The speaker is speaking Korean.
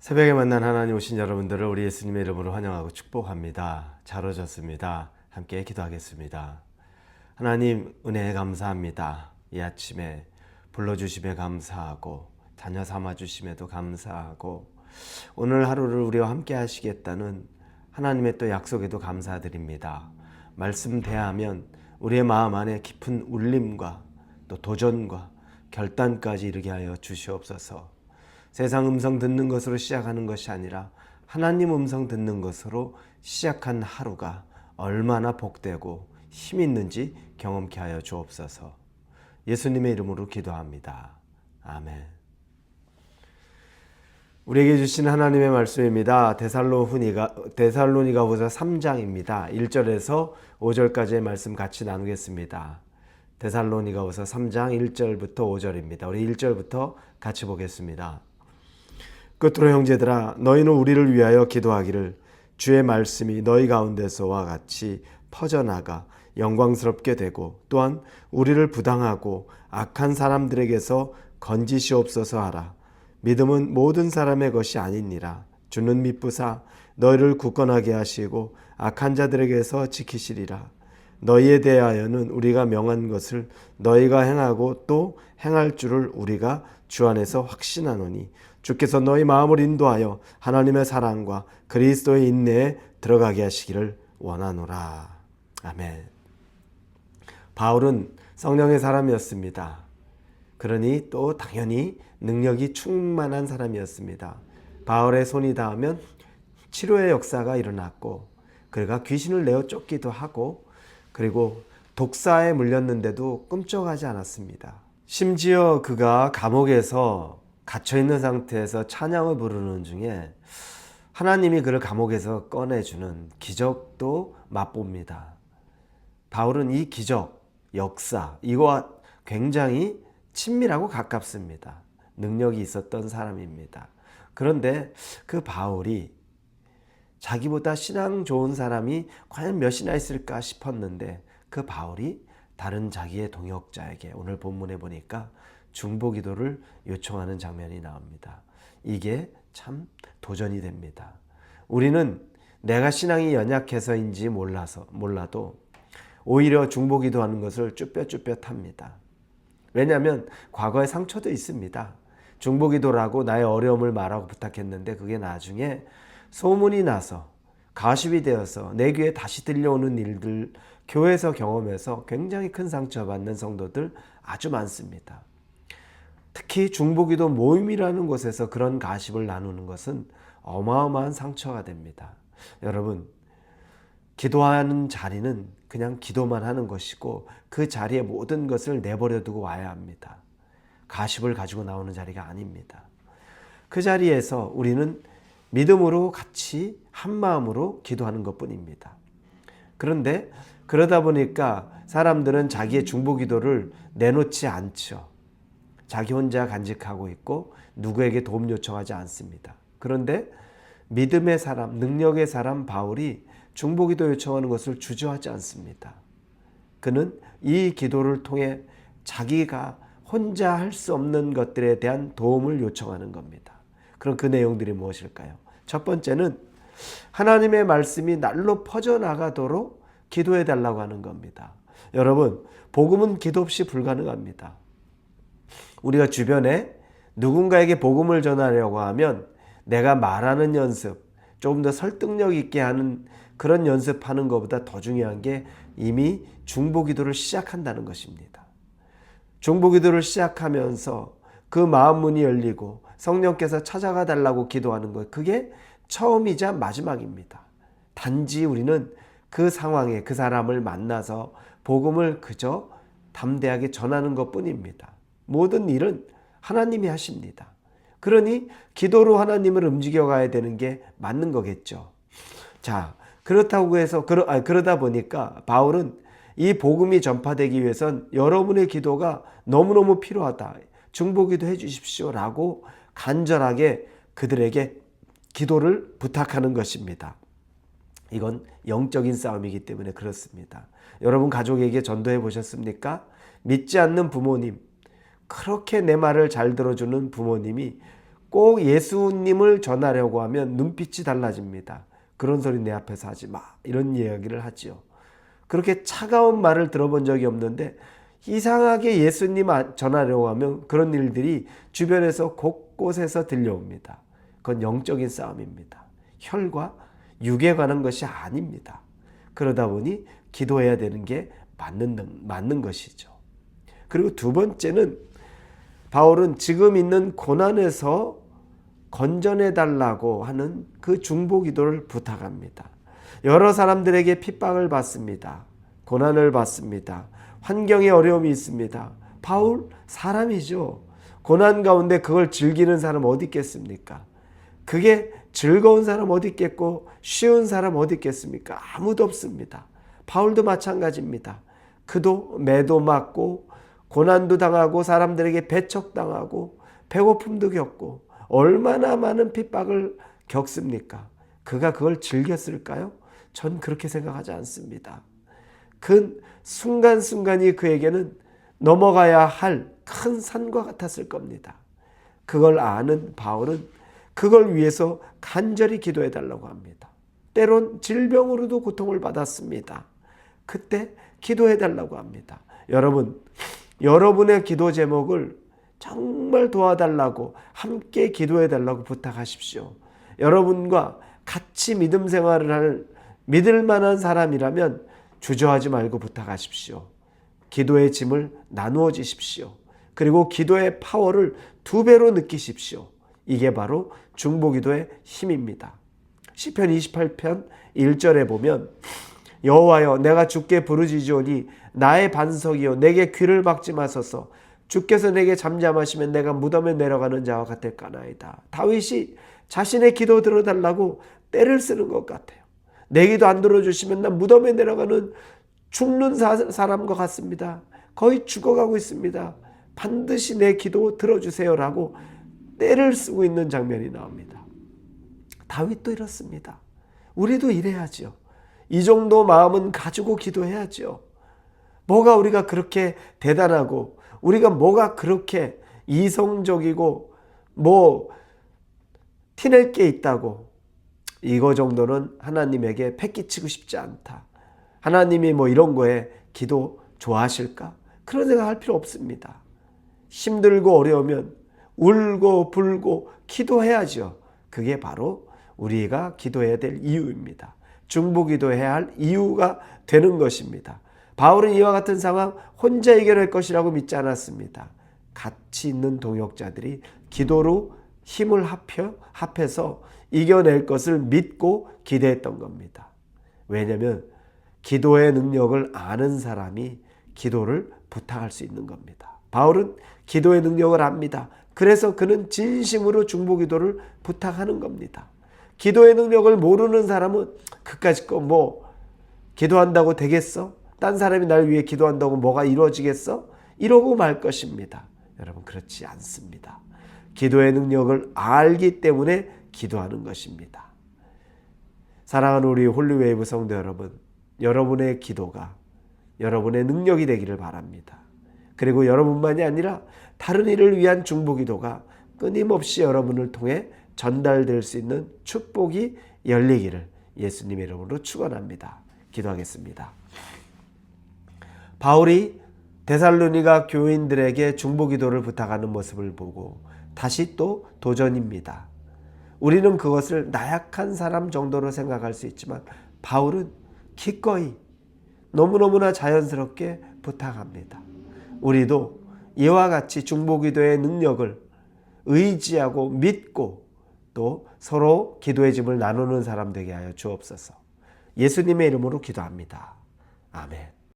새벽에 만난 하나님 오신 여러분들을 우리 예수님의 이름으로 환영하고 축복합니다. 잘 오셨습니다. 함께 기도하겠습니다. 하나님 은혜에 감사합니다. 이 아침에 불러주심에 감사하고 자녀 삼아주심에도 감사하고 오늘 하루를 우리와 함께 하시겠다는 하나님의 또 약속에도 감사드립니다. 말씀 대하면 우리의 마음 안에 깊은 울림과 또 도전과 결단까지 이르게 하여 주시옵소서. 세상 음성 듣는 것으로 시작하는 것이 아니라 하나님 음성 듣는 것으로 시작한 하루가 얼마나 복되고 힘 있는지 경험케 하여 주옵소서. 예수님의 이름으로 기도합니다. 아멘. 우리에게 주신 하나님의 말씀입니다. 데살로니가후서 3장입니다. 1절에서 5절까지의 말씀 같이 나누겠습니다. 데살로니가후서 3장 1절부터 5절입니다. 우리 1절부터 같이 보겠습니다. 끝으로 형제들아, 너희는 우리를 위하여 기도하기를, 주의 말씀이 너희 가운데서와 같이 퍼져나가 영광스럽게 되고 또한 우리를 부당하고 악한 사람들에게서 건지시옵소서 하라. 믿음은 모든 사람의 것이 아니니라. 주는 미쁘사 너희를 굳건하게 하시고 악한 자들에게서 지키시리라. 너희에 대하여는 우리가 명한 것을 너희가 행하고 또 행할 줄을 우리가 주 안에서 확신하노니 주께서 너희 마음을 인도하여 하나님의 사랑과 그리스도의 인내에 들어가게 하시기를 원하노라. 아멘. 바울은 성령의 사람이었습니다. 그러니 또 당연히 능력이 충만한 사람이었습니다. 바울의 손이 닿으면 치료의 역사가 일어났고 그가 귀신을 내어 쫓기도 하고 그리고 독사에 물렸는데도 꿈쩍하지 않았습니다. 심지어 그가 감옥에서 갇혀있는 상태에서 찬양을 부르는 중에 하나님이 그를 감옥에서 꺼내주는 기적도 맛봅니다. 바울은 이 기적, 역사, 이거와 굉장히 친밀하고 가깝습니다. 능력이 있었던 사람입니다. 그런데 그 바울이 자기보다 신앙 좋은 사람이 과연 몇이나 있을까 싶었는데 그 바울이 다른 자기의 동역자에게 오늘 본문에 보니까 중보기도를 요청하는 장면이 나옵니다. 이게 참 도전이 됩니다. 우리는 내가 신앙이 연약해서인지 몰라도 오히려 중보기도하는 것을 쭈뼛쭈뼛합니다. 왜냐하면 과거의 상처도 있습니다. 중보기도라고 나의 어려움을 말하고 부탁했는데 그게 나중에 소문이 나서 가십이 되어서 내 귀에 다시 들려오는 일들 교회에서 경험해서 굉장히 큰 상처받는 성도들 아주 많습니다. 특히 중보기도 모임이라는 곳에서 그런 가십을 나누는 것은 어마어마한 상처가 됩니다. 여러분, 기도하는 자리는 그냥 기도만 하는 것이고 그 자리에 모든 것을 내버려 두고 와야 합니다. 가십을 가지고 나오는 자리가 아닙니다. 그 자리에서 우리는 믿음으로 같이 한마음으로 기도하는 것뿐입니다. 그런데 그러다 보니까 사람들은 자기의 중보기도를 내놓지 않죠. 자기 혼자 간직하고 있고 누구에게 도움 요청하지 않습니다. 그런데 믿음의 사람, 능력의 사람 바울이 중보기도 요청하는 것을 주저하지 않습니다. 그는 이 기도를 통해 자기가 혼자 할 수 없는 것들에 대한 도움을 요청하는 겁니다. 그럼 그 내용들이 무엇일까요? 첫 번째는 하나님의 말씀이 날로 퍼져나가도록 기도해 달라고 하는 겁니다. 여러분, 복음은 기도 없이 불가능합니다. 우리가 주변에 누군가에게 복음을 전하려고 하면 내가 말하는 연습, 조금 더 설득력 있게 하는 그런 연습하는 것보다 더 중요한 게 이미 중보기도를 시작한다는 것입니다. 중보기도를 시작하면서 그 마음 문이 열리고 성령께서 찾아가 달라고 기도하는 것, 그게 처음이자 마지막입니다. 단지 우리는 그 상황에 그 사람을 만나서 복음을 그저 담대하게 전하는 것뿐입니다. 모든 일은 하나님이 하십니다. 그러니 기도로 하나님을 움직여가야 되는 게 맞는 거겠죠. 자, 그렇다고 해서 그러다 보니까 바울은 이 복음이 전파되기 위해선 여러분의 기도가 너무너무 필요하다. 중보기도 해주십시오라고 간절하게 그들에게 기도를 부탁하는 것입니다. 이건 영적인 싸움이기 때문에 그렇습니다. 여러분 가족에게 전도해 보셨습니까? 믿지 않는 부모님, 그렇게 내 말을 잘 들어주는 부모님이 꼭 예수님을 전하려고 하면 눈빛이 달라집니다. 그런 소리 내 앞에서 하지 마. 이런 이야기를 하지요. 그렇게 차가운 말을 들어본 적이 없는데 이상하게 예수님 전하려고 하면 그런 일들이 주변에서 곳곳에서 들려옵니다. 그건 영적인 싸움입니다. 혈과 육에 관한 것이 아닙니다. 그러다 보니 기도해야 되는 게 맞는 것이죠. 그리고 두 번째는 바울은 지금 있는 고난에서 건져내 달라고 하는 그 중보기도를 부탁합니다. 여러 사람들에게 핍박을 받습니다. 고난을 받습니다. 환경에 어려움이 있습니다. 바울 사람이죠. 고난 가운데 그걸 즐기는 사람 어디 있겠습니까? 그게 즐거운 사람 어디 있겠고 쉬운 사람 어디 있겠습니까? 아무도 없습니다. 바울도 마찬가지입니다. 그도 매도 맞고 고난도 당하고 사람들에게 배척당하고 배고픔도 겪고 얼마나 많은 핍박을 겪습니까? 그가 그걸 즐겼을까요? 전 그렇게 생각하지 않습니다. 그 순간순간이 그에게는 넘어가야 할 큰 산과 같았을 겁니다. 그걸 아는 바울은 그걸 위해서 간절히 기도해 달라고 합니다. 때론 질병으로도 고통을 받았습니다. 그때 기도해 달라고 합니다. 여러분, 여러분의 기도 제목을 정말 도와달라고 함께 기도해 달라고 부탁하십시오. 여러분과 같이 믿음 생활을 할 믿을 만한 사람이라면 주저하지 말고 부탁하십시오. 기도의 짐을 나누어 주십시오. 그리고 기도의 파워를 2배로 느끼십시오. 이게 바로 중보기도의 힘입니다. 시편 28편 1절에 보면 여호와여 내가 주께 부르짖으오니 나의 반석이요 내게 귀를 막지 마소서. 주께서 내게 잠잠하시면 내가 무덤에 내려가는 자와 같을까나이다. 다윗이 자신의 기도 들어달라고 때를 쓰는 것 같아요. 내 기도 안 들어주시면 난 무덤에 내려가는 죽는 사람과 같습니다. 거의 죽어가고 있습니다. 반드시 내 기도 들어주세요라고 때를 쓰고 있는 장면이 나옵니다. 다윗도 이렇습니다. 우리도 이래야죠. 이 정도 마음은 가지고 기도해야죠. 뭐가 우리가 그렇게 대단하고 우리가 뭐가 그렇게 이성적이고 뭐 티낼 게 있다고 이거 정도는 하나님에게 패기치고 싶지 않다. 하나님이 뭐 이런 거에 기도 좋아하실까? 그런 생각할 필요 없습니다. 힘들고 어려우면 울고 불고 기도해야죠. 그게 바로 우리가 기도해야 될 이유입니다. 중보기도해야 할 이유가 되는 것입니다. 바울은 이와 같은 상황 혼자 해결할 것이라고 믿지 않았습니다. 같이 있는 동역자들이 기도로 힘을 합해서 이겨낼 것을 믿고 기대했던 겁니다. 왜냐하면 기도의 능력을 아는 사람이 기도를 부탁할 수 있는 겁니다. 바울은 기도의 능력을 압니다. 그래서 그는 진심으로 중보기도를 부탁하는 겁니다. 기도의 능력을 모르는 사람은 그까짓 거 뭐 기도한다고 되겠어? 딴 사람이 날 위해 기도한다고 뭐가 이루어지겠어? 이러고 말 것입니다. 여러분 그렇지 않습니다. 기도의 능력을 알기 때문에 기도하는 것입니다. 사랑하는 우리 홀리웨이브 성도 여러분, 여러분의 기도가 여러분의 능력이 되기를 바랍니다. 그리고 여러분만이 아니라 다른 이를 위한 중보기도가 끊임없이 여러분을 통해 전달될 수 있는 축복이 열리기를 예수님의 이름으로 축원합니다. 기도하겠습니다. 바울이 데살로니가 교인들에게 중보기도를 부탁하는 모습을 보고 다시 또 도전입니다. 우리는 그것을 나약한 사람 정도로 생각할 수 있지만 바울은 기꺼이 너무너무나 자연스럽게 부탁합니다. 우리도 이와 같이 중보기도의 능력을 의지하고 믿고 또 서로 기도의 짐을 나누는 사람 되게 하여 주옵소서. 예수님의 이름으로 기도합니다. 아멘.